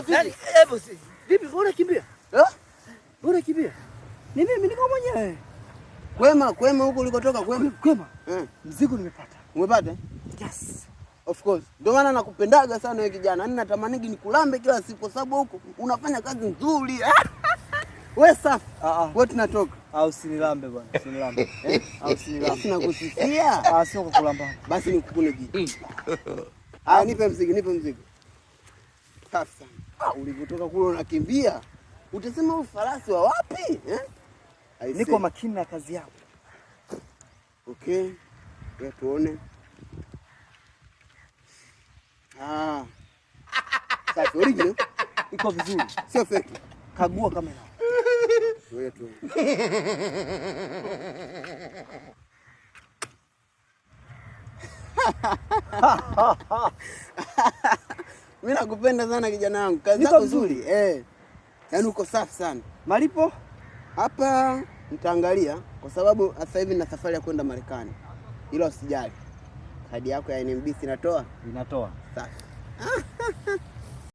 Yaani hebu si. Vipi mbona kimbia? Mbona kimbia? Ni mimi niko mwenyewe. Kwema huko ulikotoka kwema? Kwema. Mzigo nimepata. Umepata? Yes. Of course. Ndio maana nakupendaga sana wewe kijana. Yaani natamanigi nikulambe kila siku sababu huko unafanya kazi nzuri. Wewe safi. Wewe tunatoka. Usinilambe bwana, usinilambe. Usinilambe. Sina kusifia. Sio kukulamba. Basi nikukune kitu. Nipe mzigo. Safi sana. Ulivyotoka kule unakimbia. Utasema ufarasi wa wapi? Niko makini na kazi yako. Okay. Wewe tuone. Safi, original. Iko vizuri. Sio fake. Kagua kamera. Wewe tu. Mimi nakupenda sana kijana wangu. Kazi yako nzuri. Yaani uko safi sana. Malipo? Hapa nitaangalia kwa sababu sasa hivi nina safari ya kwenda Marekani. Hilo usijali. Kadi yako ya NMB inatoa? Inatoa. Safi.